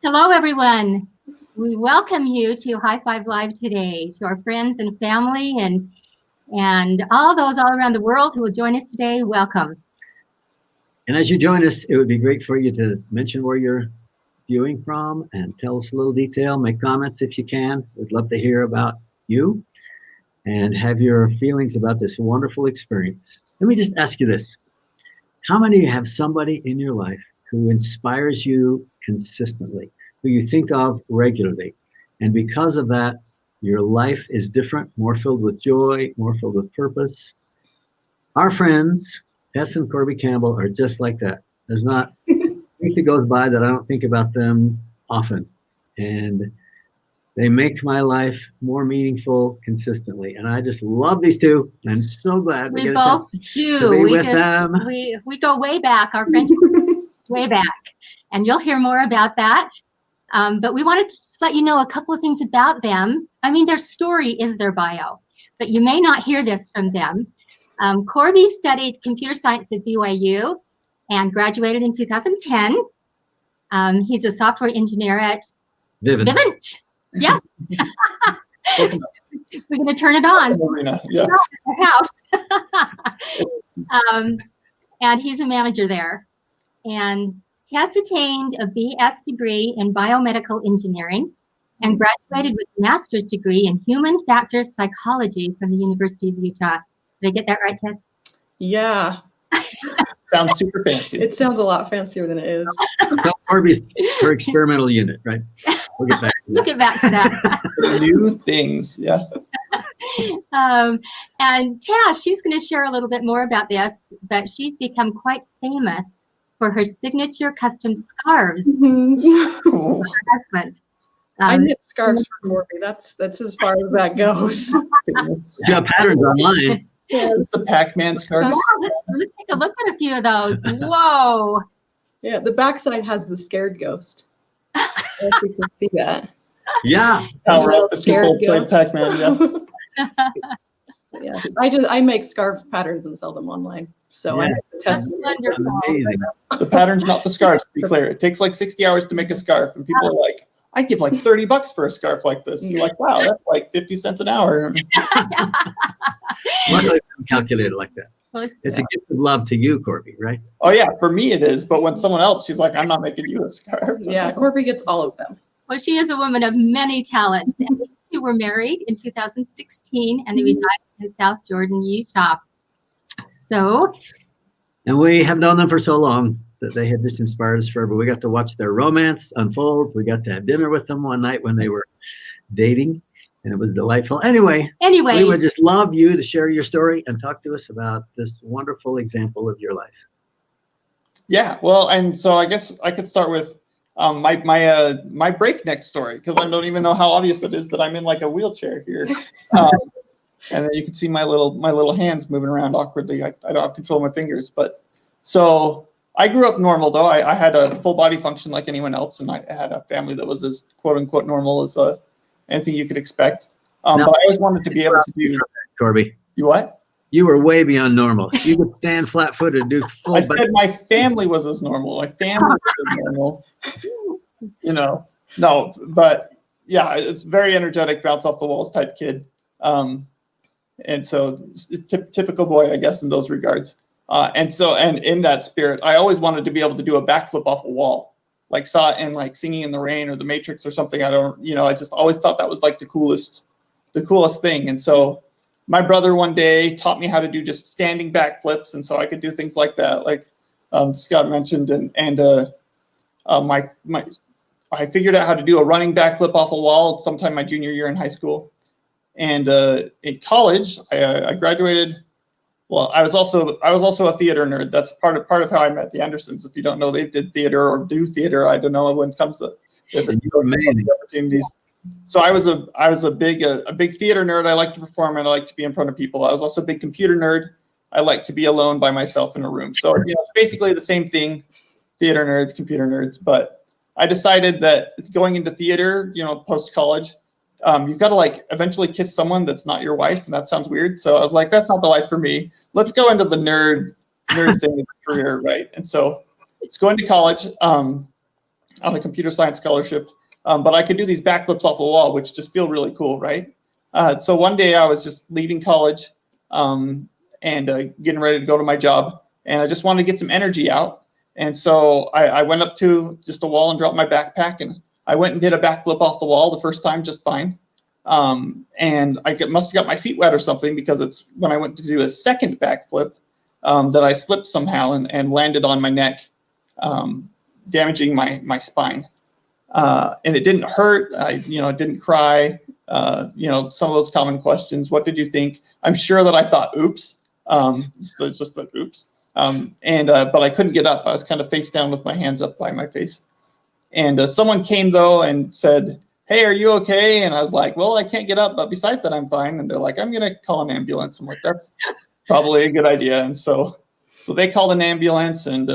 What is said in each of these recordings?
Hello, everyone. We welcome you to High Five Live today, to our friends and family and all those all around the world who will join us today. Welcome. And as you join us, it would be great for you to mention where you're viewing from and tell us a little detail, make comments if you can. We'd love to hear about you and have your feelings about this wonderful experience. Let me just ask you this. How many of you have somebody in your life who inspires you consistently, who you think of regularly? And because of that, your life is different, more filled with joy, more filled with purpose. Our friends, Tess and Corby Campbell, are just like that. There's not a week that goes by that I don't think about them often. And they make my life more meaningful consistently. And I just love these two. I'm so glad we both do. We go way back. Our friendship way back. And you'll hear more about that. But we wanted to just let you know a couple of things about them. I mean, their story is their bio, but you may not hear this from them. Corby studied computer science at BYU and graduated in 2010. He's a software engineer at Vivint. Yes. We're going to turn it on. Yeah. The house. And he's a manager there. And Tess attained a BS degree in biomedical engineering and graduated with a master's degree in human factors psychology from the University of Utah. Did I get that right, Tess? Yeah. Sounds super fancy. It sounds a lot fancier than it is. So Corby's her experimental unit, right? We'll get back to that. We'll get back to that. New things, yeah. And Tess, she's going to share a little bit more about this, but she's become quite famous for her signature custom scarves. Cool. Her husband. I knit scarves for Corby. That's as far as that goes. You got patterns online. Yeah, it's the Pac-Man scarf. Yeah, let's take a look at a few of those. Whoa. Yeah, the backside has the scared ghost. If you can see that. Yeah. How the people played Pac-Man, yeah. Yeah, I make scarf patterns and sell them online. So Yeah. I have to test Wonderful. Amazing. The pattern's not the scarves, to be clear. It takes like 60 hours to make a scarf, and people are like, I'd give like $30 for a scarf like this. And you're like, wow, that's like 50 cents an hour. Luckily, I don't calculate it like that. It's a gift of love to you, Corby, right? Oh yeah, for me it is. But when someone else, she's like, I'm not making you a scarf. Yeah, Corby gets all of them. Well, she is a woman of many talents. And these two were married in 2016, and they reside in South Jordan, Utah. So. And we have known them for so long that they have just inspired us forever. We got to watch their romance unfold. We got to have dinner with them one night when they were dating, and it was delightful. Anyway, we would just love you to share your story and talk to us about this wonderful example of your life. Yeah, well, and so I guess I could start with my breakneck story, because I don't even know how obvious it is that I'm in like a wheelchair here. And then you can see my little hands moving around awkwardly. I don't have control of my fingers. But so I grew up normal, though. I had a full body function like anyone else, and I had a family that was as quote unquote normal as anything you could expect. But I always wanted to be able to do. Corby. You what? You were way beyond normal. You could stand flat-footed and do full. I said my family was as normal. My family was as normal. You know, no, but yeah, it's very energetic, bounce off the walls type kid. And so typical boy, I guess, in those regards. And in that spirit, I always wanted to be able to do a backflip off a wall, like saw it in like Singing in the Rain or The Matrix or something. I just always thought that was like the coolest thing. And so my brother one day taught me how to do just standing backflips. And so I could do things like that, like Scott mentioned. I figured out how to do a running backflip off a wall sometime my junior year in high school. And in college, I graduated. Well, I was also a theater nerd. That's part of how I met the Andersons. If you don't know, they did theater or do theater. I don't know when it comes to opportunities. So I was a big theater nerd. I like to perform and I like to be in front of people. I was also a big computer nerd. I like to be alone by myself in a room. So it's basically the same thing, theater nerds, computer nerds. But I decided that going into theater, post college, you've got to like eventually kiss someone that's not your wife, and that sounds weird. So I was like, that's not the life for me. Let's go into the nerd thing in the career, right? And so it's going to college. on a computer science scholarship, but I could do these backflips off the wall, which just feel really cool, right? So one day I was just leaving college and getting ready to go to my job, and I just wanted to get some energy out. And so I went up to just a wall and dropped my backpack, and I went and did a backflip off the wall the first time just fine. And I must have got my feet wet or something, because it's when I went to do a second backflip that I slipped somehow and landed on my neck, damaging my spine. And it didn't hurt. I didn't cry. Some of those common questions. What did you think? I'm sure that I thought, oops. Just the oops. But I couldn't get up. I was kind of face down with my hands up by my face. And someone came though and said, "Hey, are you okay?" And I was like, "Well, I can't get up, but besides that, I'm fine." And they're like, "I'm gonna call an ambulance." I'm like, "That's probably a good idea." And so they called an ambulance, and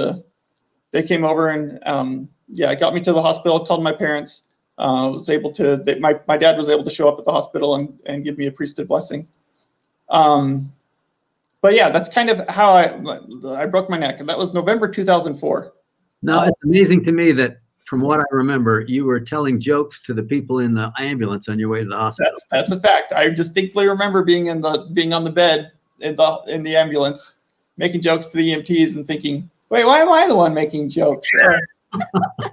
they came over and got me to the hospital. Called my parents. Was able to. My dad was able to show up at the hospital and give me a priesthood blessing. But yeah, that's kind of how I broke my neck, and that was November 2004. Now, it's amazing to me that, from what I remember, you were telling jokes to the people in the ambulance on your way to the hospital. That's a fact. I distinctly remember being on the bed in the ambulance, making jokes to the EMTs and thinking, "Wait, why am I the one making jokes?"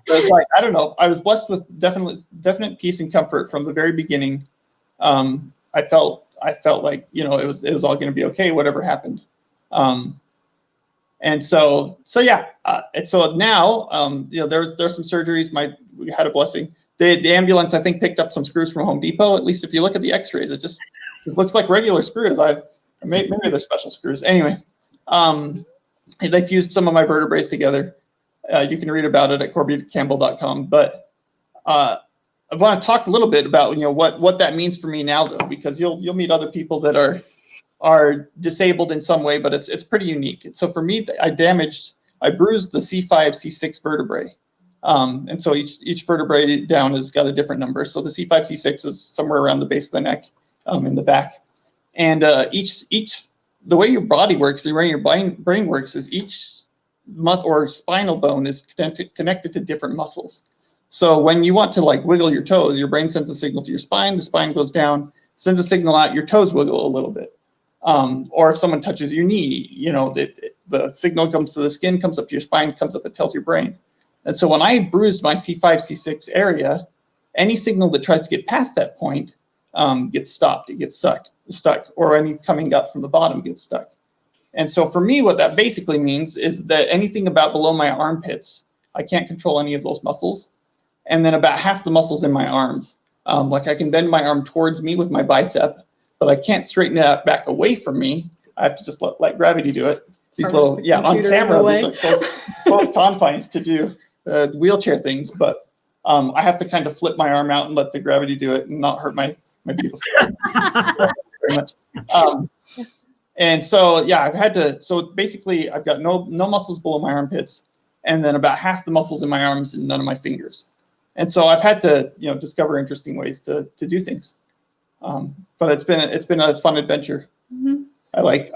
It's like, I don't know. I was blessed with definite peace and comfort from the very beginning. I felt like it was all going to be okay, whatever happened. And so yeah. And so now, there's some surgeries. We had a blessing. The ambulance, I think, picked up some screws from Home Depot. At least if you look at the X-rays, it looks like regular screws. Maybe they're special screws. Anyway, they fused some of my vertebrae together. You can read about it at CorbyCampbell.com. But I want to talk a little bit about what that means for me now, though, because you'll meet other people that are disabled in some way, but it's pretty unique. So for me, I bruised the C5, C6 vertebrae. And so each vertebrae down has got a different number. So the C5, C6 is somewhere around the base of the neck, in the back. And the way your body works, the way your brain works, is each or spinal bone is connected to different muscles. So when you want to wiggle your toes, your brain sends a signal to your spine, the spine goes down, sends a signal out, your toes wiggle a little bit. Or if someone touches your knee, the signal comes to the skin, comes up to your spine, comes up, it tells your brain. And so when I bruised my C5, C6 area, any signal that tries to get past that point gets stopped, it gets stuck, or any coming up from the bottom gets stuck. And so for me, what that basically means is that anything about below my armpits, I can't control any of those muscles. And then about half the muscles in my arms, I can bend my arm towards me with my bicep, but I can't straighten it back away from me. I have to just let gravity do it. These little, on camera, these are close confines to do wheelchair things, but I have to kind of flip my arm out and let the gravity do it and not hurt my beautiful very much. And so, so basically I've got no muscles below my armpits, and then about half the muscles in my arms and none of my fingers. And so I've had to, discover interesting ways to do things. But it's been a fun adventure. Mm-hmm. I like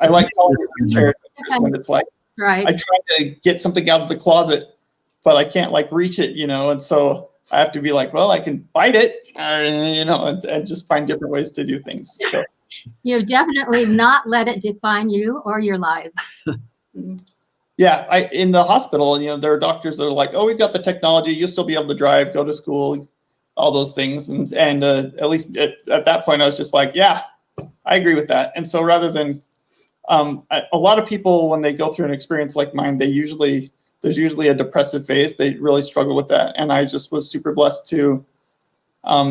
when it's like, right. I try to get something out of the closet, but I can't reach it, and so I have to be like, well, I can bite it, and just find different ways to do things. So. You definitely not let it define you or your lives. Yeah, in the hospital, there are doctors that are like, oh, we've got the technology, you'll still be able to drive, go to school, all those things. And at least at that point, I was just like, yeah, I agree with that. And so rather than, a lot of people, when they go through an experience like mine, there's usually a depressive phase. They really struggle with that. And I just was super blessed to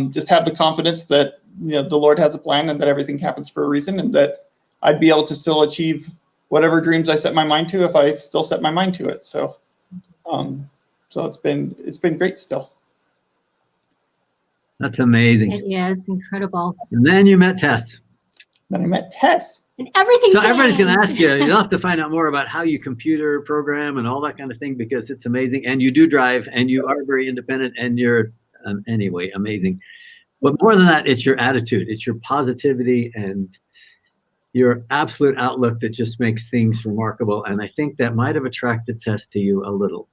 just have the confidence that the Lord has a plan and that everything happens for a reason, and that I'd be able to still achieve whatever dreams I set my mind to if I still set my mind to it. So, it's been great still. That's amazing. It is incredible. And then you met Tess. Then I met Tess. And everything So changed. everybody's going to ask you. You'll have to find out more about how you computer program and all that kind of thing, because it's amazing. And you do drive, and you are very independent, and you're anyway amazing. But more than that, it's your attitude, it's your positivity, and your absolute outlook that just makes things remarkable. And I think that might have attracted Tess to you a little.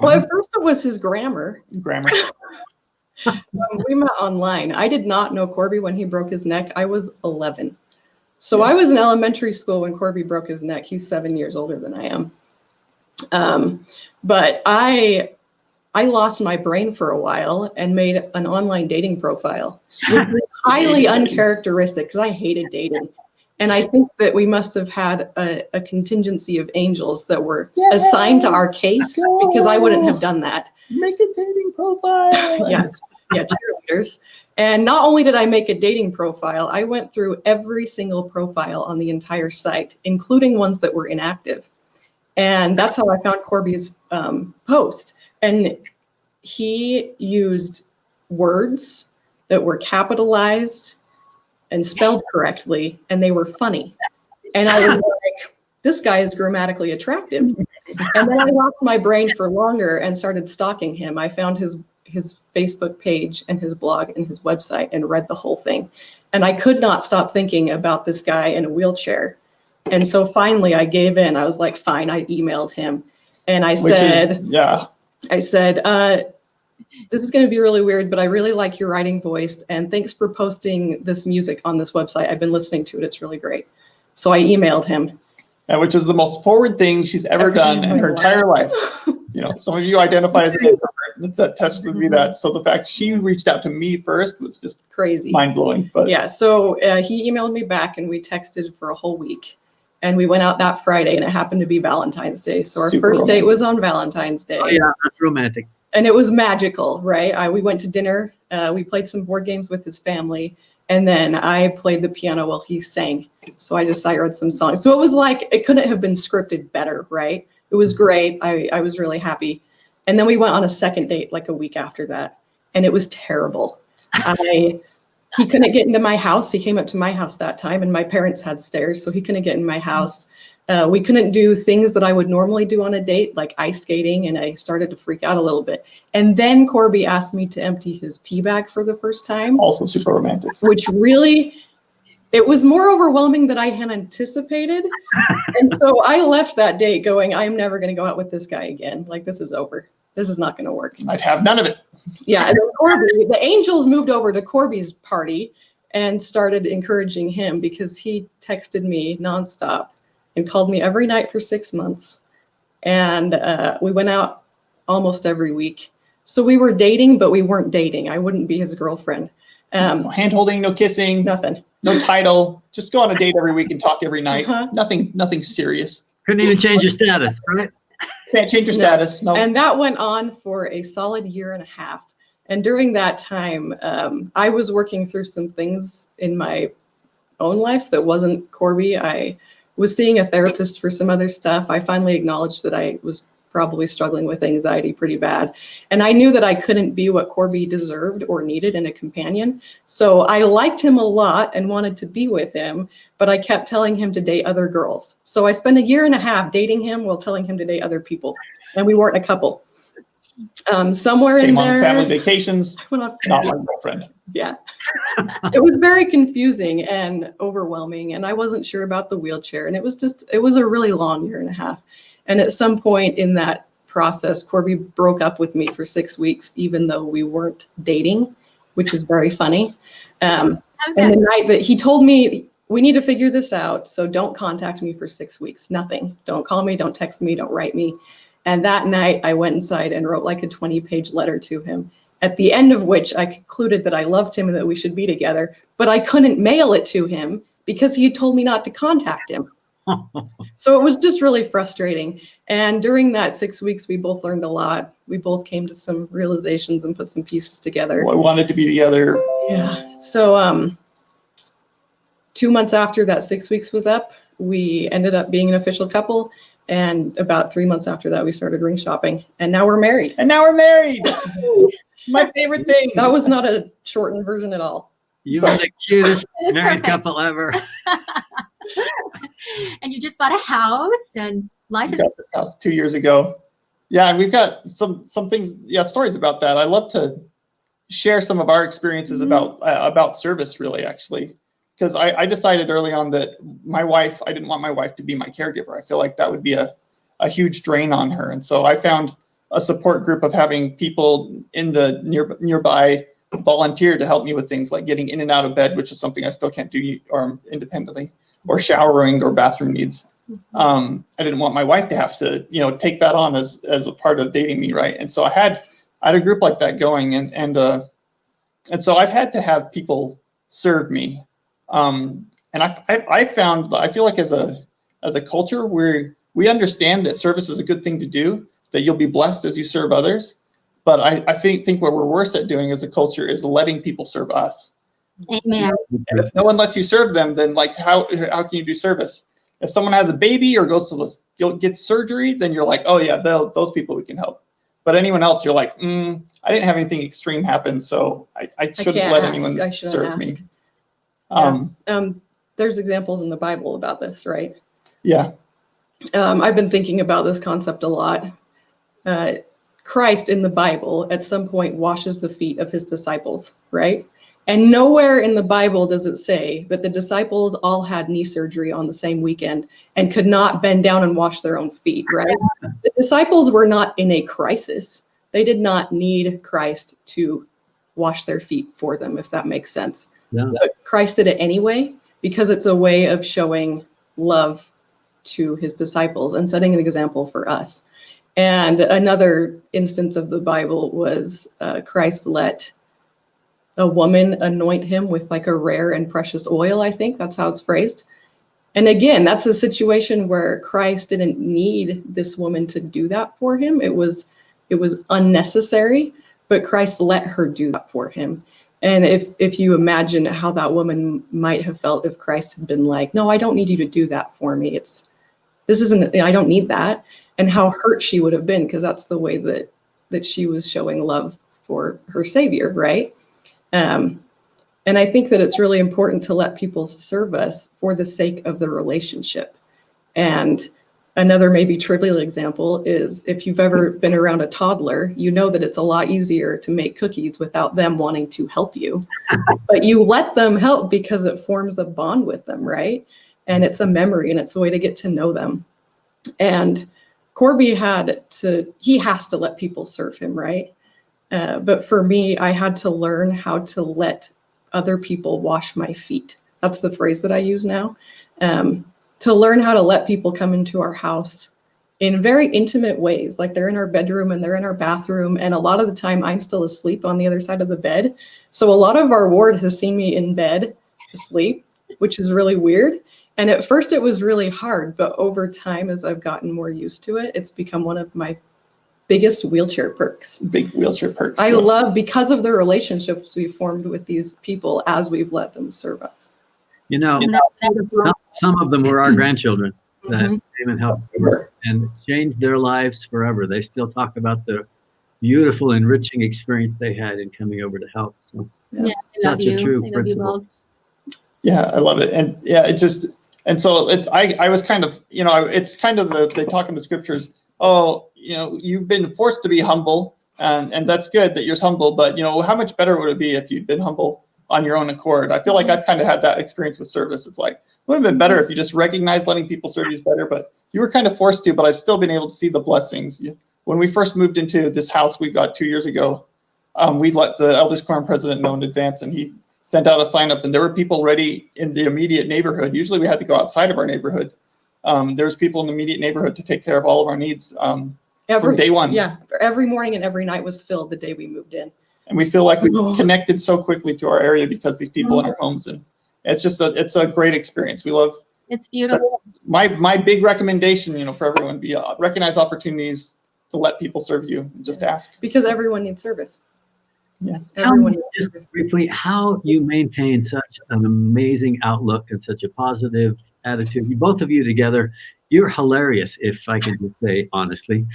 Well, at first it was his grammar. Grammar. We met online. I did not know Corby when he broke his neck. I was 11. So I was in elementary school when Corby broke his neck. He's 7 years older than I am. But I lost my brain for a while and made an online dating profile. Which was highly uncharacteristic because I hated dating. And I think that we must have had a contingency of angels that were assigned to our case because I wouldn't have done that. Make a dating profile. Yeah, cheerleaders. And not only did I make a dating profile, I went through every single profile on the entire site, including ones that were inactive. And that's how I found Corby's post. And he used words that were capitalized and spelled correctly, and they were funny. And I was like, this guy is grammatically attractive. And then I lost my brain for longer and started stalking him. I found his Facebook page and his blog and his website and read the whole thing. And I could not stop thinking about this guy in a wheelchair. And so finally I gave in. I was like, fine, I emailed him. And I said, this is going to be really weird, but I really like your writing voice. And thanks for posting this music on this website. I've been listening to it. It's really great. So I emailed him. Yeah, which is the most forward thing she's ever done in her entire life. You know, some of you identify as an introvert. That test would be that. So the fact she reached out to me first was just crazy, mind-blowing. But yeah, so he emailed me back and we texted for a whole week. And we went out that Friday and it happened to be Valentine's Day. So our first date was on Valentine's Day. Oh, yeah, that's romantic. And it was magical, right? We went to dinner. We played some board games with his family. And then I played the piano while he sang. So I wrote some songs. So it was like, it couldn't have been scripted better, right? It was great. I was really happy. And then we went on a second date like a week after that. And it was terrible. He couldn't get into my house. He came up to my house that time and my parents had stairs, so he couldn't get in my house. We couldn't do things that I would normally do on a date, like ice skating, and I started to freak out a little bit. And then Corby asked me to empty his pee bag for the first time. Also super romantic. Which really, it was more overwhelming than I had anticipated. And so I left that date going, I'm never going to go out with this guy again. Like, this is over. This is not going to work. I'd have none of it. Yeah, and then Corby, the angels moved over to Corby's party and started encouraging him because he texted me nonstop and called me every night for 6 months. And we went out almost every week. So we were dating, but we weren't dating. I wouldn't be his girlfriend. No hand-holding, no kissing. Nothing. No title. Just go on a date every week and talk every night. Nothing serious. Couldn't even change your status, right? Can't change your status. No. And that went on for a solid year and a half. And during that time, I was working through some things in my own life that wasn't Corby. I was seeing a therapist for some other stuff. I finally acknowledged that I was probably struggling with anxiety pretty bad. And I knew that I couldn't be what Corby deserved or needed in a companion. So I liked him a lot and wanted to be with him, but I kept telling him to date other girls. So I spent a year and a half dating him while telling him to date other people. And we weren't a couple. Somewhere in there. Came on family vacations, not my girlfriend. Yeah. It was very confusing and overwhelming. And I wasn't sure about the wheelchair. And it was a really long year and a half. And at some point in that process, Corby broke up with me for 6 weeks, even though we weren't dating, which is very funny. And the night that he told me, we need to figure this out, so don't contact me for 6 weeks, nothing. Don't call me, don't text me, don't write me. And that night I went inside and wrote like a 20-page letter to him, at the end of which I concluded that I loved him and that we should be together, but I couldn't mail it to him because he had told me not to contact him. So it was just really frustrating. And during that 6 weeks, we both learned a lot. We both came to some realizations and put some pieces together. Well, I wanted to be together. Yeah. So 2 months after that 6 weeks was up, we ended up being an official couple. And about 3 months after that, we started ring shopping. And now we're married. My favorite thing. That was not a shortened version at all. You were the cutest married couple ever. And you just bought a house and life We got this house 2 years ago. Yeah, and we've got some things, stories about that. I love to share some of our experiences about service, really, actually. Because I decided early on that I didn't want my wife to be my caregiver. I feel like that would be a huge drain on her. And so I found a support group of having people in the nearby volunteer to help me with things like getting in and out of bed, which is something I still can't do independently, or showering or bathroom needs. I didn't want my wife to have to, take that on as a part of dating me, right? And so I had a group like that going, and so I've had to have people serve me, and I feel like as a culture where we understand that service is a good thing to do, that you'll be blessed as you serve others. But I think what we're worse at doing as a culture is letting people serve us. Amen. And if no one lets you serve them, then like how can you do service? If someone has a baby or goes to get surgery, then you're like, oh yeah, those people we can help. But anyone else, you're like, I didn't have anything extreme happen, so I shouldn't let anyone serve me. There's examples in the Bible about this, right? Yeah. I've been thinking about this concept a lot. Christ in the Bible at some point washes the feet of his disciples, right? And nowhere in the Bible does it say that the disciples all had knee surgery on the same weekend and could not bend down and wash their own feet, right? The disciples were not in a crisis. They did not need Christ to wash their feet for them, if that makes sense. Yeah. But Christ did it anyway, because it's a way of showing love to his disciples and setting an example for us. And another instance of the Bible was Christ let a woman anoint him with like a rare and precious oil. I think that's how it's phrased. And again, that's a situation where Christ didn't need this woman to do that for him. It was unnecessary, but Christ let her do that for him. And if you imagine how that woman might have felt if Christ had been like, no, I don't need you to do that for me. I don't need that. And how hurt she would have been, because that's the way that she was showing love for her Savior, right? And I think that it's really important to let people serve us for the sake of the relationship. And another maybe trivial example is if you've ever been around a toddler, you know that it's a lot easier to make cookies without them wanting to help you. But you let them help because it forms a bond with them, right? And it's a memory and it's a way to get to know them. And Corby has to let people serve him, right? But for me, I had to learn how to let other people wash my feet. That's the phrase that I use now. To learn how to let people come into our house in very intimate ways, like they're in our bedroom and they're in our bathroom. And a lot of the time I'm still asleep on the other side of the bed. So a lot of our ward has seen me in bed asleep, which is really weird. And at first it was really hard, but over time, as I've gotten more used to it, it's become one of my biggest wheelchair perks. Big wheelchair perks. I love, because of the relationships we formed with these people as we've let them serve us. Some of them were our grandchildren that came and helped and changed their lives forever. They still talk about the beautiful, enriching experience they had in coming over to help. So such a true principle. Yeah, I love it. And yeah, I was kind of, it's kind of they talk in the scriptures, you've been forced to be humble, and that's good that you're humble, but how much better would it be if you'd been humble on your own accord? I feel like I've kind of had that experience with service. It's like, it would have been better if you just recognized letting people serve you is better, but you were kind of forced to, but I've still been able to see the blessings. When we first moved into this house we got 2 years ago, we let the Elders Quorum president know in advance, and he sent out a sign up, and there were people ready in the immediate neighborhood. Usually we had to go outside of our neighborhood. There was people in the immediate neighborhood to take care of all of our needs from day one. Yeah, every morning and every night was filled the day we moved in. And we feel like we connected so quickly to our area because these people in our homes, and it's just it's a great experience. We love. It's beautiful. My big recommendation, for everyone, be recognize opportunities to let people serve you and just ask. Because everyone needs service. Yeah. Everyone just briefly, how you maintain such an amazing outlook and such a positive attitude. Both of you together, you're hilarious, if I can just say honestly.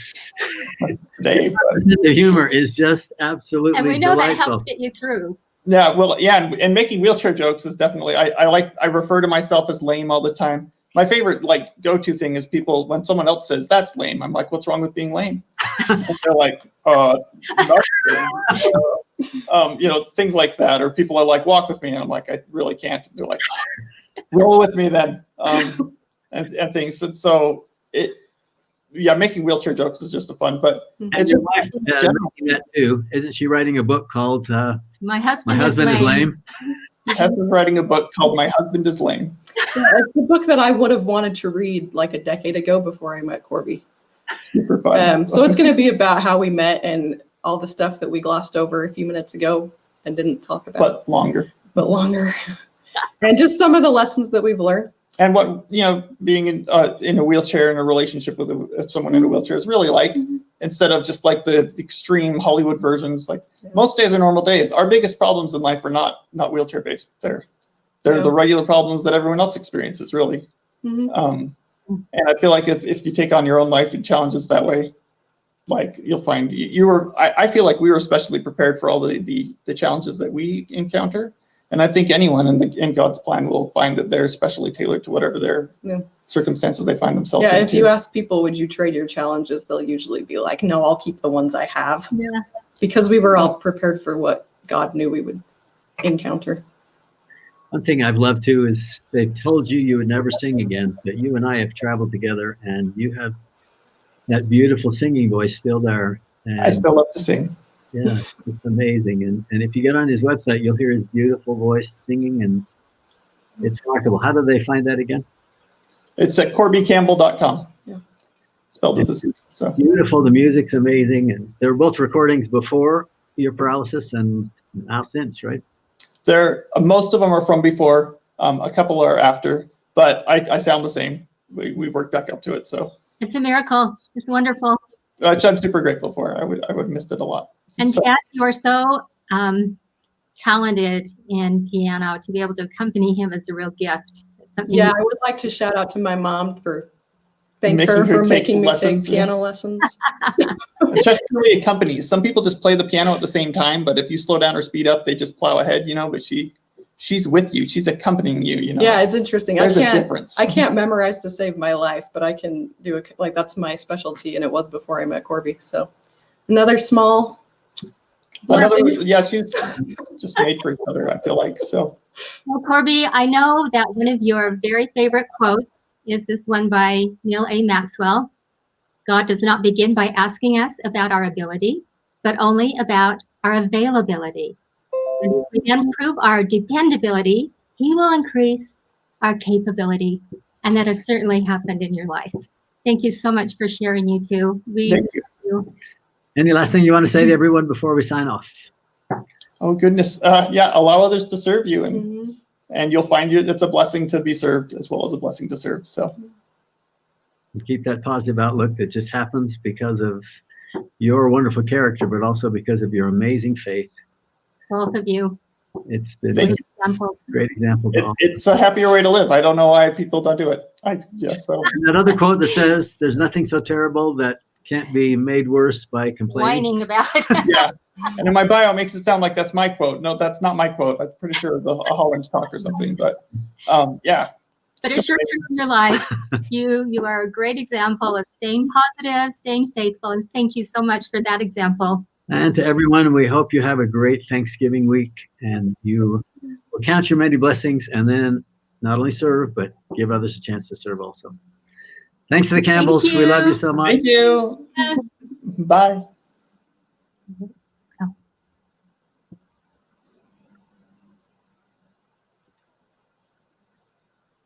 The humor is just absolutely and we know delightful. That helps get you through. Yeah, well, yeah, and making wheelchair jokes is definitely. I refer to myself as lame all the time. My favorite go-to thing is people when someone else says that's lame. I'm like, what's wrong with being lame? And they're like, things like that, or people are like, walk with me, and I'm like, I really can't. And they're like, roll with me then, and things. And so yeah, making wheelchair jokes is just a fun, but And it's your just wife, general. that too. Isn't she writing a book called My husband, My Husband is Lame? Heather's writing a book called My Husband is Lame. Yeah, it's the book that I would have wanted to read like a decade ago before I met Corby. Super fun. So it's going to be about how we met and all the stuff that we glossed over a few minutes ago and didn't talk about. But longer. But longer. And just some of the lessons that we've learned. And what, being in a wheelchair, in a relationship with someone in a wheelchair is really like, instead of just like the extreme Hollywood versions. Like most days are normal days. Our biggest problems in life are not wheelchair based. They're the regular problems that everyone else experiences, really. And I feel like if you take on your own life and challenges that way, like you'll find I feel like we were especially prepared for all the challenges that we encounter. And I think anyone in God's plan will find that they're specially tailored to whatever their circumstances they find themselves in. Yeah, if you ask people, would you trade your challenges? They'll usually be like, no, I'll keep the ones I have. Yeah. Because we were all prepared for what God knew we would encounter. One thing I've loved too is they told you would never sing again, but you and I have traveled together and you have that beautiful singing voice still there. And I still love to sing. yeah, it's amazing. And if you get on his website, you'll hear his beautiful voice singing, and it's remarkable. How do they find that again? It's at CorbyCampbell.com. Yeah. Spelled with a C. So Beautiful. The music's amazing. And they were both recordings before your paralysis and now since, right? Most of them are from before. A couple are after, but I sound the same. We worked back up to it. So It's a miracle. It's wonderful. which I'm super grateful for. I would have missed it a lot. And So- Chad, you are so talented in piano. To be able to accompany him is a real gift. It's something Yeah, I would like to shout out to my mom thank Making her her for take making me lessons, take piano lessons. It just really accompanies. Some people just play the piano at the same time, but if you slow down or speed up, they just plow ahead, but she's with you. She's accompanying you, Yeah, it's interesting. There's a difference. I can't memorize to save my life, but I can do it. Like that's my specialty, and it was before I met Corby. So another small She's just made for each other, I feel like. So Well, Corby, I know that one of your very favorite quotes is this one by Neil A. Maxwell. God does not begin by asking us about our ability, but only about our availability. And if we then prove our dependability, he will increase our capability. And that has certainly happened in your life. Thank you so much for sharing, you two. thank you. Any last thing you want to say to everyone before we sign off? Oh goodness. Allow others to serve you, and you'll find it's a blessing to be served as well as a blessing to serve. So Keep that positive outlook that just happens because of your wonderful character, but also because of your amazing faith. Both of you. It's been Thank a you. Examples. great example. To all. it's a happier way to live. I don't know why people don't do it. So And that other quote that says, "There's nothing so terrible that can't be made worse by complaining." Whining about it. yeah. And in my bio, it makes it sound like that's my quote. No, that's not my quote. I'm pretty sure it's a Holland talk or something. But yeah. But it's sure true in your life. You are a great example of staying positive, staying faithful, and thank you so much for that example. And to everyone, we hope you have a great Thanksgiving week and you will count your many blessings and then not only serve, but give others a chance to serve also. Thanks to the Campbells. We love you so much. Thank you. Bye.